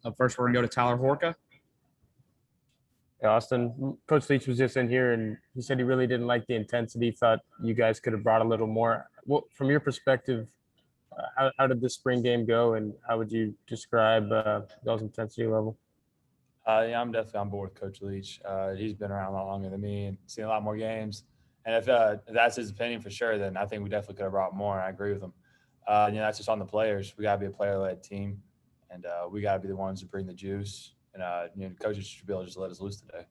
Up first, we're going to go to Tyler Horka. Yeah, Austin, Coach Leach was just in here and he said he really didn't like the intensity, thought you guys could have brought a little more. Well, from your perspective, how did the spring game go and how would you describe y'all's intensity level? Yeah, I'm definitely on board with Coach Leach. He's been around a lot longer than me and seen a lot more games. And if that's his opinion for sure, then I think we definitely could have brought more. And I agree with him. That's just on the players. We got to be a player-led team, and we got to be the ones to bring the juice. And coaches should be able to just let us loose today.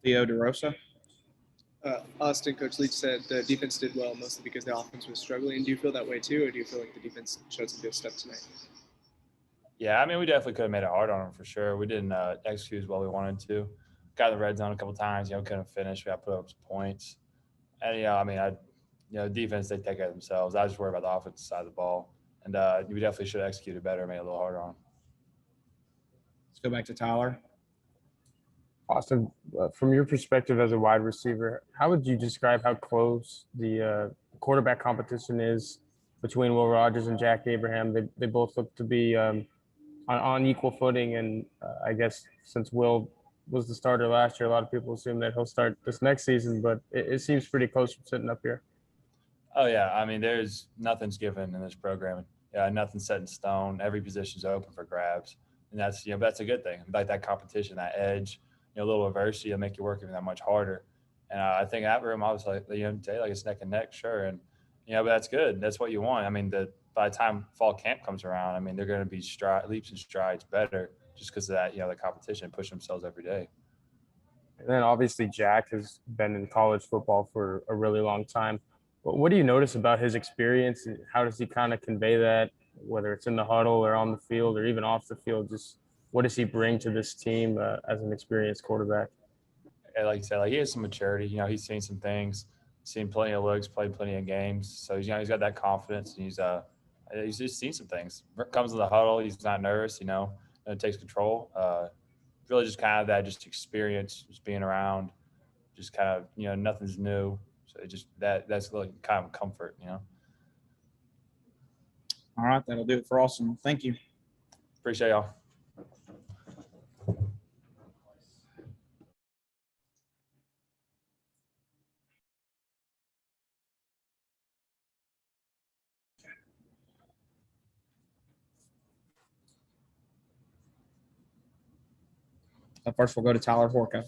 Theo DeRosa. Austin, Coach Leach said the defense did well mostly because the offense was struggling. Do you feel that way too, or do you feel like the defense showed some good stuff tonight? Yeah, I mean, we definitely could have made it hard on them for sure. We didn't execute as well as we wanted to. Got in the red zone a couple times, couldn't finish. We got to put up some points. And, defense, they take care of themselves. I just worry about the offensive side of the ball. And we definitely should have executed better, made it a little harder on them. Let's go back to Tyler. Austin, from your perspective as a wide receiver, how would you describe how close the quarterback competition is between Will Rogers and Jack Abraham? They both look to be on equal footing, and I guess since Will was the starter last year, a lot of people assume that he'll start this next season, but it seems pretty close from sitting up here. Oh, yeah. I mean, there's nothing's given in this program. Yeah, nothing's set in stone. Every position's open for grabs. And that's a good thing. Like that competition, that edge, a little adversity will make you work even that much harder. And I think that room, obviously, today, like it's neck and neck, sure. And, but that's good. That's what you want. I mean, by the time fall camp comes around, I mean, they're going to be leaps and strides better just because of that, the competition, push themselves every day. And then obviously Jack has been in college football for a really long time. But what do you notice about his experience? And how does he kind of convey that, whether it's in the huddle or on the field or even off the field? Just what does he bring to this team as an experienced quarterback? And like you said, he has some maturity. He's seen some things, seen plenty of looks, played plenty of games. So he's got that confidence, and he's just seen some things. Comes to the huddle, he's not nervous. And takes control. Really, just kind of that just experience, just being around, just kind of nothing's new. So that's like kind of comfort. All right, that'll do it for Austin. Thank you. Appreciate y'all. Up first, we'll go to Tyler Horka.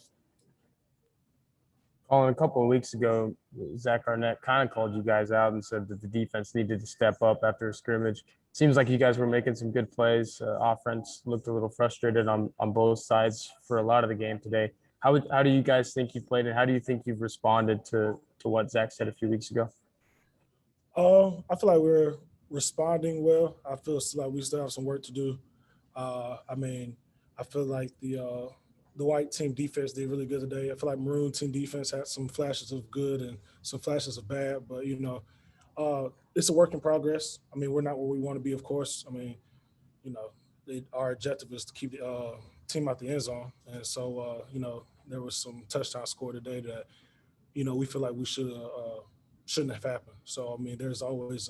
Colin, a couple of weeks ago, Zach Arnett kind of called you guys out and said that the defense needed to step up after a scrimmage. Seems like you guys were making some good plays. Offense looked a little frustrated on both sides for a lot of the game today. How do you guys think you played, and how do you think you've responded to what Zach said a few weeks ago? I feel like we're responding well. I feel like we still have some work to do. I feel like the white team defense did really good today. I feel like maroon team defense had some flashes of good and some flashes of bad, but it's a work in progress. I mean, we're not where we want to be, of course. I mean, our objective is to keep the team out the end zone, and so there was some touchdowns scored today that we feel like we shouldn't have happened. So I mean, there's always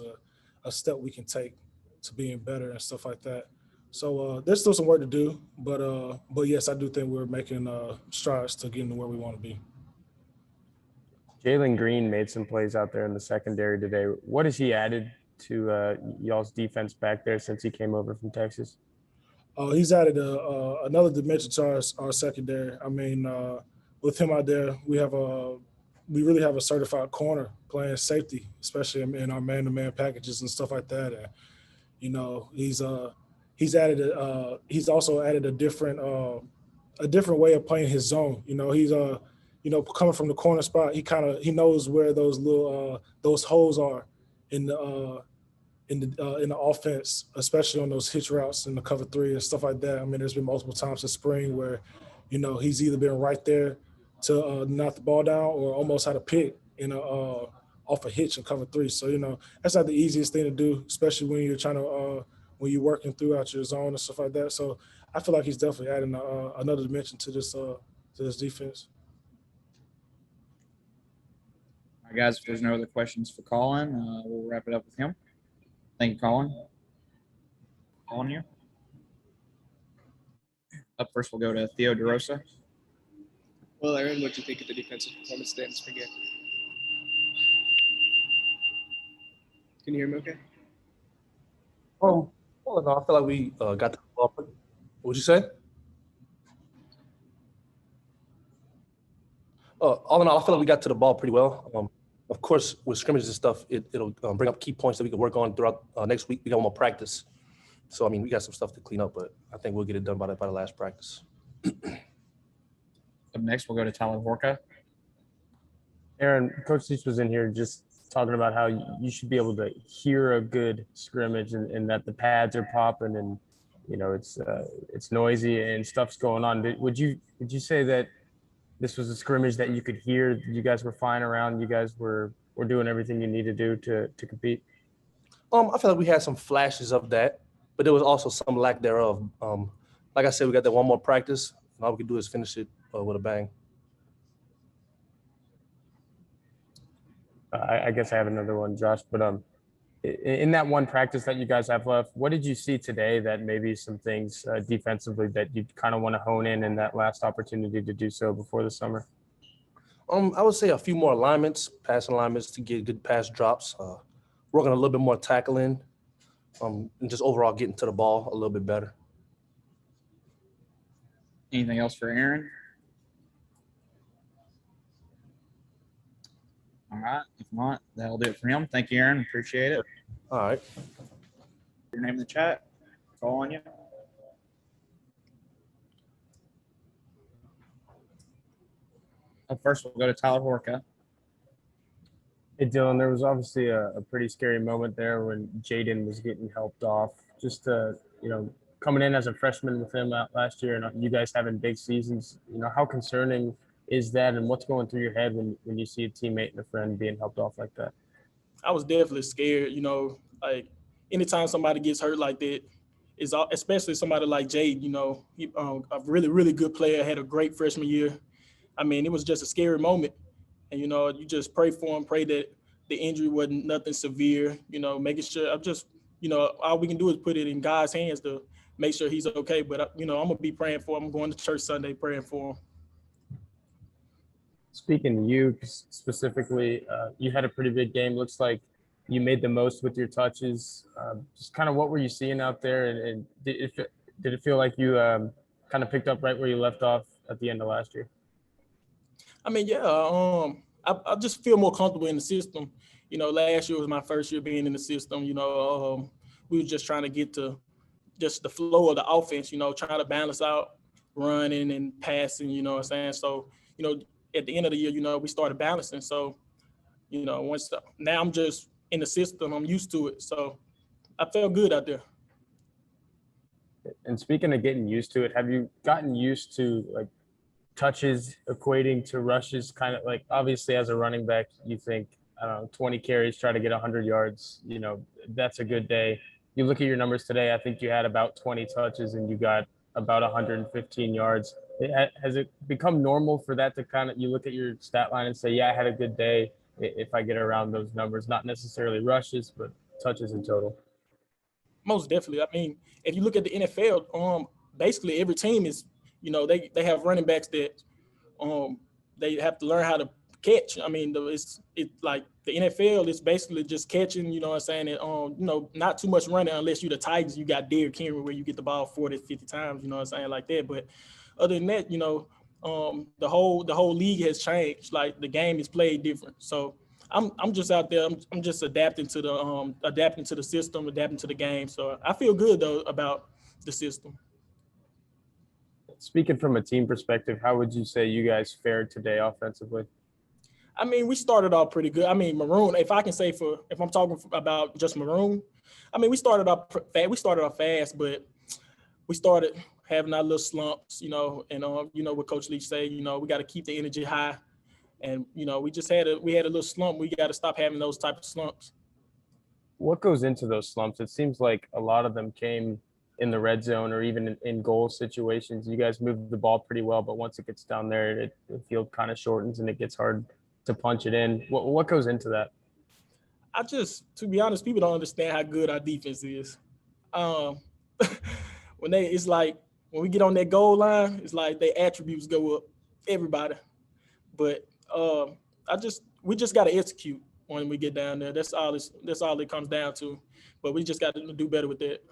a step we can take to being better and stuff like that. So there's still some work to do, but yes, I do think we're making strides to getting to where we want to be. Jalen Green made some plays out there in the secondary today. What has he added to y'all's defense back there since he came over from Texas? He's added another dimension to our secondary. I mean, with him out there, we really have a certified corner playing safety, especially in our man-to-man packages and stuff like that. And he's also added a different way of playing his zone. He's coming from the corner spot, he knows where those little those holes are in the offense, especially on those hitch routes in the cover three and stuff like that. I mean, there's been multiple times this spring where he's either been right there to knock the ball down or almost had a pick off a hitch in cover three. So that's not the easiest thing to do, especially when you're trying to when you're working throughout your zone and stuff like that. So I feel like he's definitely adding another dimension to this defense. All right, guys, if there's no other questions for Colin, we'll wrap it up with him. Thank you, Colin. On you. Up first, we'll go to Theo DeRosa. Well, Aaron, what do you think of the defensive performance today in the spring game? Can you hear me okay? All in all, I feel like we got the ball. What'd you say? All in all, I feel like we got to the ball pretty well. Of course, with scrimmages and stuff, it'll bring up key points that we can work on throughout next week. We got one more practice. So, I mean, we got some stuff to clean up, but I think we'll get it done by the last practice. Up next, we'll go to Tyler Horka. Aaron, Coach Leach was in here just talking about how you should be able to hear a good scrimmage and that the pads are popping and, you know, it's noisy and stuff's going on. Would you say that this was a scrimmage that you could hear? You guys were flying around. You guys were doing everything you need to do to compete. I feel like we had some flashes of that, but there was also some lack thereof. Like I said, we got that one more practice, and all we can do is finish it with a bang. I guess I have another one, Josh, but in that one practice that you guys have left, what did you see today that maybe some things defensively that you kind of want to hone in that last opportunity to do so before the summer? I would say a few more alignments, passing alignments to get good pass drops, working a little bit more tackling, and just overall getting to the ball a little bit better. Anything else for Aaron? All right. If not, that'll do it for him. Thank you, Aaron. Appreciate it. All right. Your name in the chat. Call on you. Up first, we'll go to Tyler Horka. Hey, Dylan, there was obviously a pretty scary moment there when Jaden was getting helped off. Just, coming in as a freshman with him last year and you guys having big seasons, how concerning is that and what's going through your head when you see a teammate and a friend being helped off like that? I was definitely scared, like anytime somebody gets hurt like that, especially somebody like Jade, he, a really, really good player, had a great freshman year. I mean, it was just a scary moment. And, you just pray for him, pray that the injury wasn't nothing severe, making sure all we can do is put it in God's hands to make sure he's okay. But, I'm going to be praying for him. I'm going to church Sunday praying for him. Speaking to you specifically, you had a pretty big game. Looks like you made the most with your touches. Just kind of what were you seeing out there? And did it feel like you kind of picked up right where you left off at the end of last year? I mean, yeah, I just feel more comfortable in the system. Last year was my first year being in the system. We were just trying to get to just the flow of the offense, trying to balance out running and passing, what I'm saying? So, at the end of the year, we started balancing. So, now I'm just in the system, I'm used to it. So I felt good out there. And speaking of getting used to it, have you gotten used to like touches equating to rushes? Kind of like, obviously as a running back, you think, 20 carries, try to get 100 yards, that's a good day. You look at your numbers today, I think you had about 20 touches and you got about 115 yards. Has it become normal for that to kind of, you look at your stat line and say, yeah, I had a good day if I get around those numbers, not necessarily rushes, but touches in total? Most definitely. I mean, if you look at the NFL, basically every team is, they have running backs that they have to learn how to catch. I mean, it's like the NFL is basically just catching, what I'm saying? And, not too much running unless you're the Titans. You got Derrick Henry where you get the ball 40, 50 times, what I'm saying, like that. But other than that, the whole league has changed. Like the game is played different. So I'm just out there. I'm just adapting to the system, adapting to the game. So I feel good though about the system. Speaking from a team perspective, how would you say you guys fared today offensively? I mean, we started off pretty good. I mean, Maroon, if I can say if I'm talking about just Maroon, I mean, we started off fast, but we started having our little slumps, and what Coach Leach say, we got to keep the energy high. And, we had a little slump. We got to stop having those type of slumps. What goes into those slumps? It seems like a lot of them came in the red zone or even in goal situations. You guys move the ball pretty well, but once it gets down there, the field kind of shortens and it gets hard to punch it in. What goes into that? To be honest, people don't understand how good our defense is. it's like when we get on that goal line, it's like their attributes go up, everybody. But we just got to execute when we get down there. That's all it comes down to. But we just got to do better with that.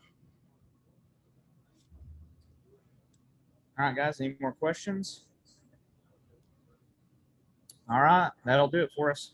All right, guys, any more questions? All right, that'll do it for us.